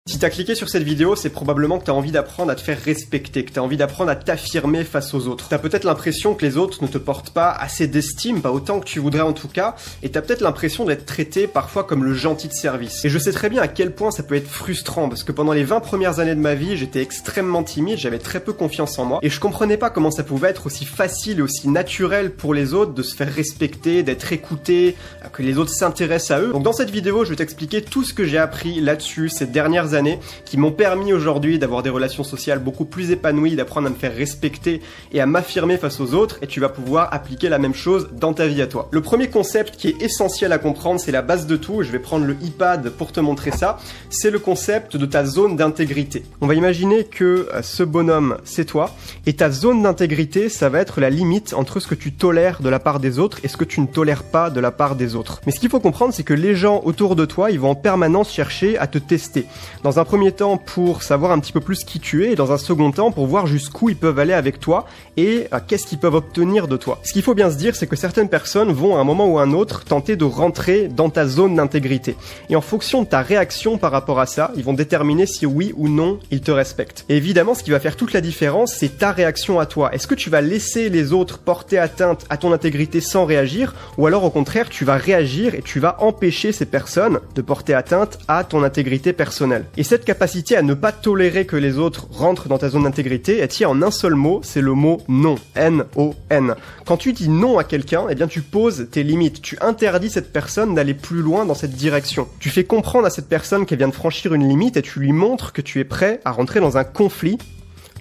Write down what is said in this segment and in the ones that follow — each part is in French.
Si t'as cliqué sur cette vidéo, c'est probablement que t'as envie d'apprendre à te faire respecter, que t'as envie d'apprendre à t'affirmer face aux autres. T'as peut-être l'impression que les autres ne te portent pas assez d'estime, pas autant que tu voudrais en tout cas, et t'as peut-être l'impression d'être traité parfois comme le gentil de service. Et je sais très bien à quel point ça peut être frustrant, parce que pendant les 20 premières années de ma vie, j'étais extrêmement timide, j'avais très peu confiance en moi, et je comprenais pas comment ça pouvait être aussi facile et aussi naturel pour les autres de se faire respecter, d'être écouté, que les autres s'intéressent à eux. Donc dans cette vidéo, je vais t'expliquer tout ce que j'ai appris là-dessus ces dernières années qui m'ont permis aujourd'hui d'avoir des relations sociales beaucoup plus épanouies, d'apprendre à me faire respecter et à m'affirmer face aux autres, et tu vas pouvoir appliquer la même chose dans ta vie à toi. Le premier concept qui est essentiel à comprendre, c'est la base de tout, et je vais prendre le iPad pour te montrer ça, c'est le concept de ta zone d'intégrité. On va imaginer que ce bonhomme, c'est toi, et ta zone d'intégrité, ça va être la limite entre ce que tu tolères de la part des autres et ce que tu ne tolères pas de la part des autres. Mais ce qu'il faut comprendre, c'est que les gens autour de toi, ils vont en permanence chercher à te tester. Dans un premier temps pour savoir un petit peu plus qui tu es, et dans un second temps pour voir jusqu'où ils peuvent aller avec toi et qu'est-ce qu'ils peuvent obtenir de toi. Ce qu'il faut bien se dire, c'est que certaines personnes vont à un moment ou à un autre tenter de rentrer dans ta zone d'intégrité. Et en fonction de ta réaction par rapport à ça, ils vont déterminer si oui ou non ils te respectent. Et évidemment, ce qui va faire toute la différence, c'est ta réaction à toi. Est-ce que tu vas laisser les autres porter atteinte à ton intégrité sans réagir, ou alors au contraire, tu vas réagir et tu vas empêcher ces personnes de porter atteinte à ton intégrité personnelle. Et cette capacité à ne pas tolérer que les autres rentrent dans ta zone d'intégrité, elle tient en un seul mot, c'est le mot non. N-O-N. Quand tu dis non à quelqu'un, eh bien tu poses tes limites. Tu interdis cette personne d'aller plus loin dans cette direction. Tu fais comprendre à cette personne qu'elle vient de franchir une limite et tu lui montres que tu es prêt à rentrer dans un conflit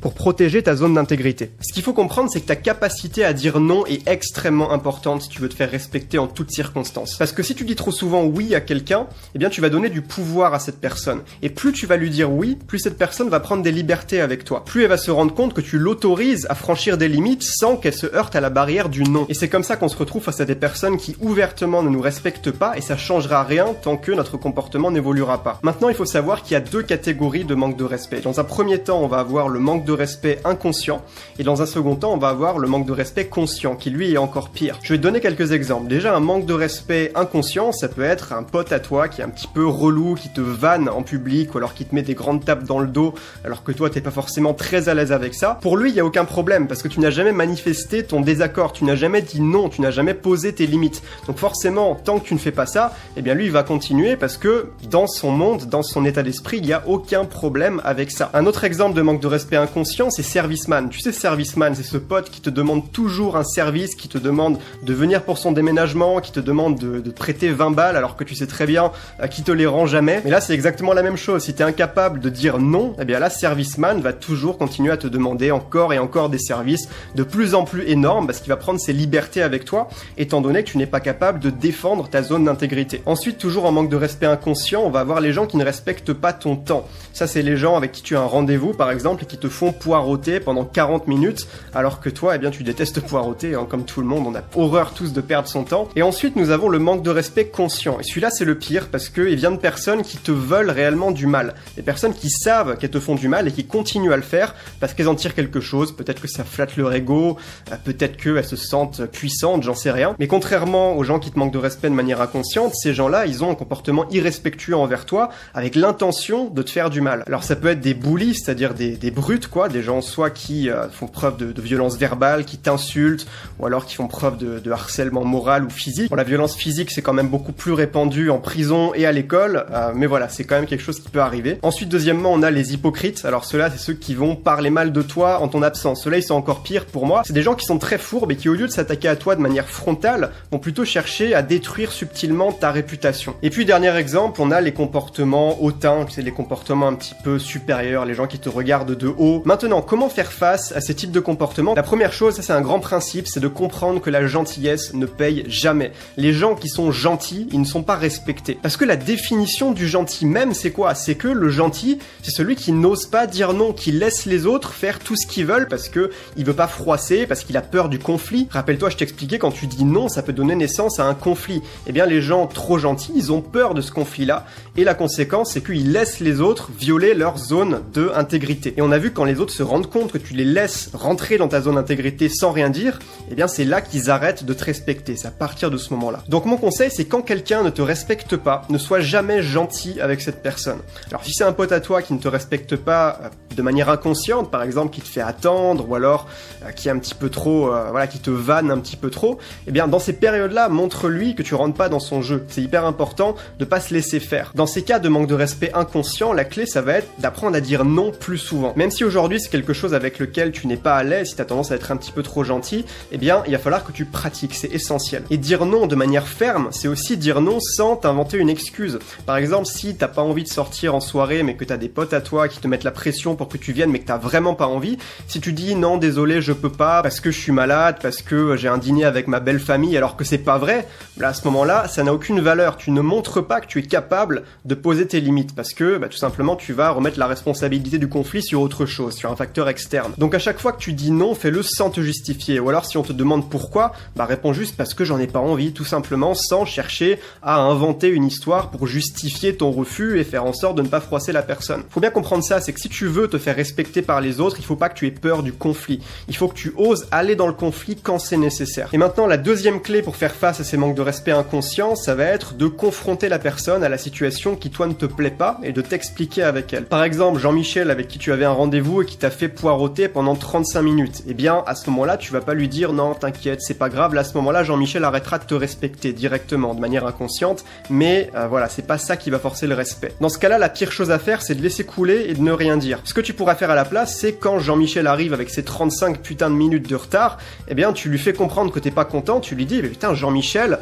pour protéger ta zone d'intégrité. Ce qu'il faut comprendre, c'est que ta capacité à dire non est extrêmement importante si tu veux te faire respecter en toutes circonstances. Parce que si tu dis trop souvent oui à quelqu'un, eh bien tu vas donner du pouvoir à cette personne. Et plus tu vas lui dire oui, plus cette personne va prendre des libertés avec toi. Plus elle va se rendre compte que tu l'autorises à franchir des limites sans qu'elle se heurte à la barrière du non. Et c'est comme ça qu'on se retrouve face à des personnes qui ouvertement ne nous respectent pas, et ça changera rien tant que notre comportement n'évoluera pas. Maintenant, il faut savoir qu'il y a deux catégories de manque de respect. Dans un premier temps, on va avoir le manque de respect inconscient, et dans un second temps on va avoir le manque de respect conscient qui lui est encore pire. Je vais te donner quelques exemples. Déjà, un manque de respect inconscient, ça peut être un pote à toi qui est un petit peu relou, qui te vanne en public, ou alors qui te met des grandes tapes dans le dos alors que toi t'es pas forcément très à l'aise avec ça. Pour lui, il y a aucun problème parce que tu n'as jamais manifesté ton désaccord, tu n'as jamais dit non, tu n'as jamais posé tes limites. Donc forcément, tant que tu ne fais pas ça, eh bien lui il va continuer parce que dans son monde, dans son état d'esprit, il n'y a aucun problème avec ça. Un autre exemple de manque de respect inconscient, c'est serviceman. Tu sais, serviceman, c'est ce pote qui te demande toujours un service, qui te demande de venir pour son déménagement, qui te demande de te prêter 20 balles alors que tu sais très bien qu'il te les rend jamais. Mais là, c'est exactement la même chose. Si tu es incapable de dire non, eh bien là, serviceman va toujours continuer à te demander encore et encore des services de plus en plus énormes parce qu'il va prendre ses libertés avec toi, étant donné que tu n'es pas capable de défendre ta zone d'intégrité. Ensuite, toujours en manque de respect inconscient, on va avoir les gens qui ne respectent pas ton temps. Ça, c'est les gens avec qui tu as un rendez-vous, par exemple, et qui te font poireauter pendant 40 minutes, alors que toi, eh bien, tu détestes poireauter, hein, comme tout le monde, on a horreur tous de perdre son temps. Et ensuite, nous avons le manque de respect conscient. Et celui-là, c'est le pire, parce qu'il vient de personnes qui te veulent réellement du mal. Des personnes qui savent qu'elles te font du mal et qui continuent à le faire parce qu'elles en tirent quelque chose. Peut-être que ça flatte leur ego, peut-être qu'elles se sentent puissantes, j'en sais rien. Mais contrairement aux gens qui te manquent de respect de manière inconsciente, ces gens-là, ils ont un comportement irrespectueux envers toi, avec l'intention de te faire du mal. Alors ça peut être des bullies, c'est-à-dire des brutes, quoi, des gens soit qui font preuve de violence verbale, qui t'insultent, ou alors qui font preuve de harcèlement moral ou physique. Bon, la violence physique, c'est quand même beaucoup plus répandu en prison et à l'école, mais voilà, c'est quand même quelque chose qui peut arriver. Ensuite, deuxièmement, on a les hypocrites. Alors ceux-là, c'est ceux qui vont parler mal de toi en ton absence. Ceux-là, ils sont encore pires pour moi. C'est des gens qui sont très fourbes et qui, au lieu de s'attaquer à toi de manière frontale, vont plutôt chercher à détruire subtilement ta réputation. Et puis, dernier exemple, on a les comportements hautains, c'est les comportements un petit peu supérieurs, les gens qui te regardent de haut. Maintenant, comment faire face à ces types de comportements? La première chose, ça c'est un grand principe, c'est de comprendre que la gentillesse ne paye jamais. Les gens qui sont gentils, ils ne sont pas respectés. Parce que la définition du gentil même, c'est quoi? C'est que le gentil, c'est celui qui n'ose pas dire non, qui laisse les autres faire tout ce qu'ils veulent parce que il veut pas froisser, parce qu'il a peur du conflit. Rappelle-toi, je t'expliquais, quand tu dis non, ça peut donner naissance à un conflit. Eh bien, les gens trop gentils, ils ont peur de ce conflit-là, et la conséquence, c'est qu'ils laissent les autres violer leur zone d'intégrité. Et on a vu quand les autres se rendent compte que tu les laisses rentrer dans ta zone d'intégrité sans rien dire, eh bien c'est là qu'ils arrêtent de te respecter, c'est à partir de ce moment-là. Donc mon conseil, c'est quand quelqu'un ne te respecte pas, ne sois jamais gentil avec cette personne. Alors si c'est un pote à toi qui ne te respecte pas de manière inconsciente, par exemple qui te fait attendre, ou alors qui est un petit peu trop, voilà, qui te vanne un petit peu trop, eh bien dans ces périodes-là, montre-lui que tu rentres pas dans son jeu. C'est hyper important de pas se laisser faire. Dans ces cas de manque de respect inconscient, la clé ça va être d'apprendre à dire non plus souvent. Même si aujourd'hui c'est quelque chose avec lequel tu n'es pas à l'aise, si tu as tendance à être un petit peu trop gentil, eh bien il va falloir que tu pratiques, c'est essentiel. Et dire non de manière ferme, c'est aussi dire non sans t'inventer une excuse. Par exemple, si t'as pas envie de sortir en soirée mais que t'as des potes à toi qui te mettent la pression pour que tu viennes mais que t'as vraiment pas envie, si tu dis non désolé je peux pas parce que je suis malade, parce que j'ai un dîner avec ma belle famille alors que c'est pas vrai, là à ce moment-là ça n'a aucune valeur. Tu ne montres pas que tu es capable de poser tes limites parce que tout simplement tu vas remettre la responsabilité du conflit sur autre chose, sur un facteur externe. Donc à chaque fois que tu dis non, fais-le sans te justifier. Ou alors si on te demande pourquoi, réponds juste parce que j'en ai pas envie, tout simplement, sans chercher à inventer une histoire pour justifier ton refus et faire en sorte de ne pas froisser la personne. Faut bien comprendre ça, c'est que si tu veux te faire respecter par les autres, il faut pas que tu aies peur du conflit. Il faut que tu oses aller dans le conflit quand c'est nécessaire. Et maintenant, la deuxième clé pour faire face à ces manques de respect inconscients, ça va être de confronter la personne à la situation qui toi ne te plaît pas et de t'expliquer avec elle. Par exemple, Jean-Michel avec qui tu avais un rendez-vous et qui t'a fait poireauter pendant 35 minutes. Eh bien, à ce moment-là, tu vas pas lui dire non, t'inquiète, c'est pas grave. Là, à ce moment-là, Jean-Michel arrêtera de te respecter directement, de manière inconsciente, mais voilà, c'est pas ça qui va forcer le respect. Dans ce cas-là, la pire chose à faire, c'est de laisser couler et de ne rien dire. Ce que tu pourras faire à la place, c'est quand Jean-Michel arrive avec ses 35 putains de minutes de retard, eh bien, tu lui fais comprendre que t'es pas content, tu lui dis, mais putain, Jean-Michel,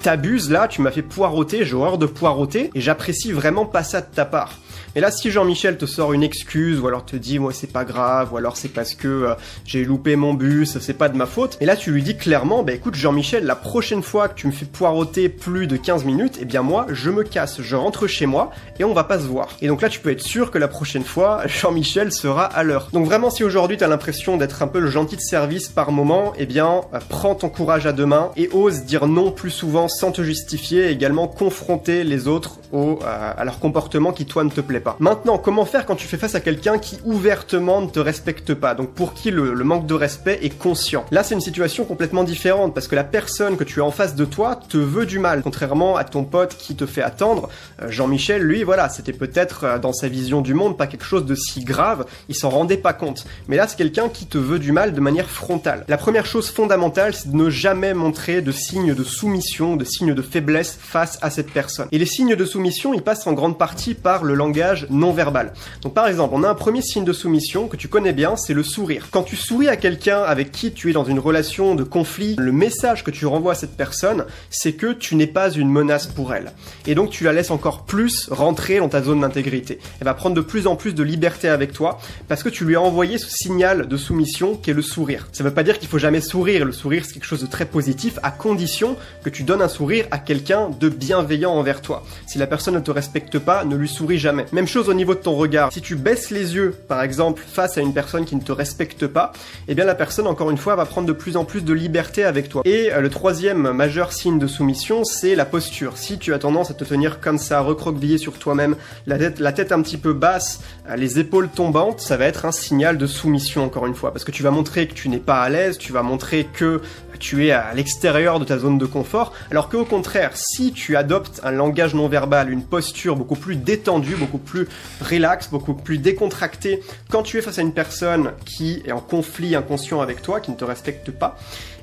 t'abuses là, tu m'as fait poireauter, j'ai horreur de poireauter, et j'apprécie vraiment pas ça de ta part. Et là, si Jean-Michel te sort une excuse, ou alors te dit, moi c'est pas grave, ou alors c'est parce que j'ai loupé mon bus, c'est pas de ma faute, et là tu lui dis clairement, écoute Jean-Michel, la prochaine fois que tu me fais poireauter plus de 15 minutes, eh bien moi, je me casse, je rentre chez moi, et on va pas se voir. Et donc là, tu peux être sûr que la prochaine fois, Jean-Michel sera à l'heure. Donc vraiment, si aujourd'hui t'as l'impression d'être un peu le gentil de service par moment, eh bien, prends ton courage à deux mains, et ose dire non plus souvent sans te justifier, et également confronter les autres à leur comportement qui toi ne te plaît pas. Maintenant, comment faire quand tu fais face à quelqu'un qui ouvertement ne te respecte pas, donc pour qui le manque de respect est conscient? Là, c'est une situation complètement différente, parce que la personne que tu as en face de toi te veut du mal, contrairement à ton pote qui te fait attendre. Jean-Michel, lui, voilà, c'était peut-être dans sa vision du monde pas quelque chose de si grave, il s'en rendait pas compte. Mais là, c'est quelqu'un qui te veut du mal de manière frontale. La première chose fondamentale, c'est de ne jamais montrer de signes de soumission, de signes de faiblesse face à cette personne. Et les signes de soumission, ils passent en grande partie par le langage non verbal. Donc par exemple, on a un premier signe de soumission que tu connais bien, c'est le sourire. Quand tu souris à quelqu'un avec qui tu es dans une relation de conflit, le message que tu renvoies à cette personne, c'est que tu n'es pas une menace pour elle. Et donc tu la laisses encore plus rentrer dans ta zone d'intégrité. Elle va prendre de plus en plus de liberté avec toi parce que tu lui as envoyé ce signal de soumission qu'est le sourire. Ça veut pas dire qu'il faut jamais sourire. Le sourire, c'est quelque chose de très positif à condition que tu donnes un sourire à quelqu'un de bienveillant envers toi. Si la personne ne te respecte pas, ne lui souris jamais. Même chose au niveau de ton regard. Si tu baisses les yeux, par exemple, face à une personne qui ne te respecte pas, eh bien la personne, encore une fois, va prendre de plus en plus de liberté avec toi. Et le troisième majeur signe de soumission, c'est la posture. Si tu as tendance à te tenir comme ça, recroquevillé sur toi-même, la tête un petit peu basse, les épaules tombantes, ça va être un signal de soumission, encore une fois, parce que tu vas montrer que tu n'es pas à l'aise, tu vas montrer que tu es à l'extérieur de ta zone de confort, alors qu'au contraire, si tu adoptes un langage non verbal, une posture beaucoup plus détendue, beaucoup plus relax, beaucoup plus décontractée, quand tu es face à une personne qui est en conflit inconscient avec toi, qui ne te respecte pas,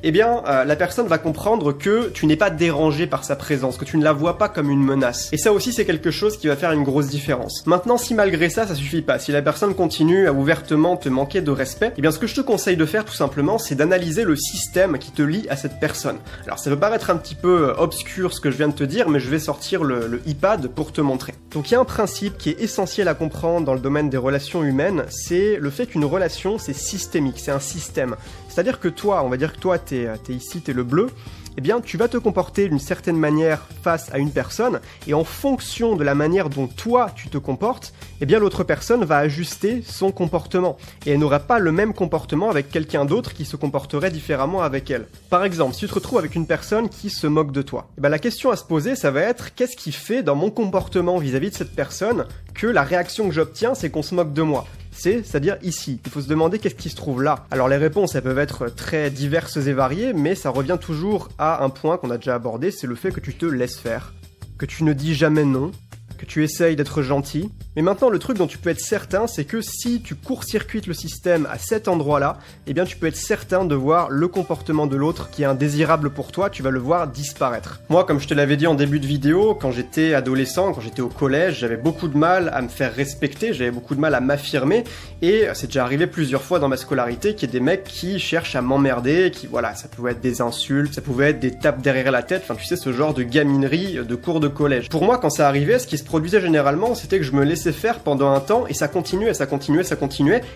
eh bien, la personne va comprendre que tu n'es pas dérangé par sa présence, que tu ne la vois pas comme une menace. Et ça aussi, c'est quelque chose qui va faire une grosse différence. Maintenant, si malgré ça, ça suffit pas, si la personne continue à ouvertement te manquer de respect, eh bien, ce que je te conseille de faire, tout simplement, c'est d'analyser le système qui te lie à cette personne. Alors, ça peut paraître un petit peu obscur ce que je viens de te dire, mais je vais sortir le iPad pour te montrer. Donc, il y a un principe qui est essentiel à comprendre dans le domaine des relations humaines, c'est le fait qu'une relation, c'est systémique, c'est un système. C'est-à-dire que toi, on va dire que toi, t'es ici, t'es le bleu, eh bien, tu vas te comporter d'une certaine manière face à une personne, et en fonction de la manière dont toi, tu te comportes, eh bien, l'autre personne va ajuster son comportement, et elle n'aura pas le même comportement avec quelqu'un d'autre qui se comporterait différemment avec elle. Par exemple, si tu te retrouves avec une personne qui se moque de toi, eh bien, la question à se poser, ça va être, qu'est-ce qui fait dans mon comportement vis-à-vis de cette personne que la réaction que j'obtiens, c'est qu'on se moque de moi ? c'est-à-dire ici. Il faut se demander qu'est-ce qui se trouve là. Alors les réponses, elles peuvent être très diverses et variées, mais ça revient toujours à un point qu'on a déjà abordé, c'est le fait que tu te laisses faire, que tu ne dis jamais non, que tu essayes d'être gentil. Mais maintenant, le truc dont tu peux être certain, c'est que si tu court-circuites le système à cet endroit-là, eh bien tu peux être certain de voir le comportement de l'autre qui est indésirable pour toi, tu vas le voir disparaître. Moi, comme je te l'avais dit en début de vidéo, quand j'étais adolescent, quand j'étais au collège, j'avais beaucoup de mal à me faire respecter, j'avais beaucoup de mal à m'affirmer, et c'est déjà arrivé plusieurs fois dans ma scolarité qu'il y ait des mecs qui cherchent à m'emmerder, qui, voilà, ça pouvait être des insultes, ça pouvait être des tapes derrière la tête, enfin tu sais, ce genre de gaminerie de cours de collège. Pour moi, quand ça arrivait, ce qui se produisait généralement, c'était que je me laissais faire pendant un temps et ça continuait,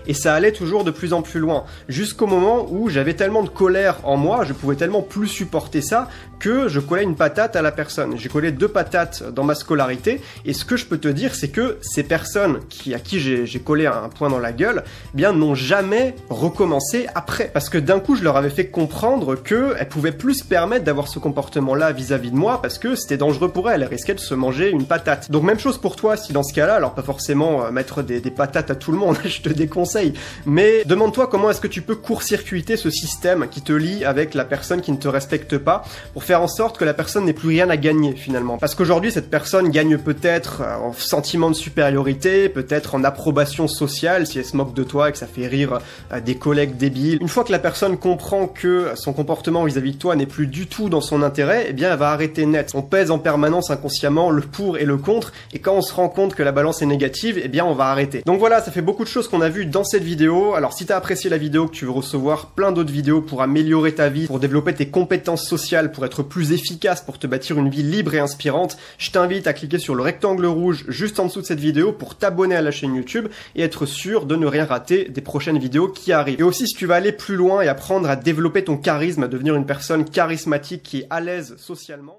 et ça allait toujours de plus en plus loin, jusqu'au moment où j'avais tellement de colère en moi, je pouvais tellement plus supporter ça que je collais une patate à la personne. J'ai collé 2 patates dans ma scolarité, et ce que je peux te dire, c'est que ces personnes à qui j'ai collé un point dans la gueule, eh bien n'ont jamais recommencé après, parce que d'un coup je leur avais fait comprendre qu'elles pouvaient plus se permettre d'avoir ce comportement-là vis-à-vis de moi, parce que c'était dangereux pour elles risquaient de se manger une patate. Donc même chose pour toi, si dans ce cas-là, alors pas forcément mettre des patates à tout le monde, je te déconseille, mais demande-toi comment est-ce que tu peux court-circuiter ce système qui te lie avec la personne qui ne te respecte pas, pour faire en sorte que la personne n'ait plus rien à gagner finalement. Parce qu'aujourd'hui, cette personne gagne peut-être en sentiment de supériorité, peut-être en approbation sociale, si elle se moque de toi et que ça fait rire des collègues débiles. Une fois que la personne comprend que son comportement vis-à-vis de toi n'est plus du tout dans son intérêt, eh bien elle va arrêter net. On pèse en permanence inconsciemment le pour et le contre, et quand on se rend compte que la balance est négative, eh bien on va arrêter. Donc voilà, ça fait beaucoup de choses qu'on a vues dans cette vidéo. Alors si t'as apprécié la vidéo, que tu veux recevoir plein d'autres vidéos pour améliorer ta vie, pour développer tes compétences sociales, pour être plus efficace, pour te bâtir une vie libre et inspirante, je t'invite à cliquer sur le rectangle rouge juste en dessous de cette vidéo pour t'abonner à la chaîne YouTube et être sûr de ne rien rater des prochaines vidéos qui arrivent. Et aussi, si tu veux aller plus loin et apprendre à développer ton charisme, à devenir une personne charismatique qui est à l'aise socialement,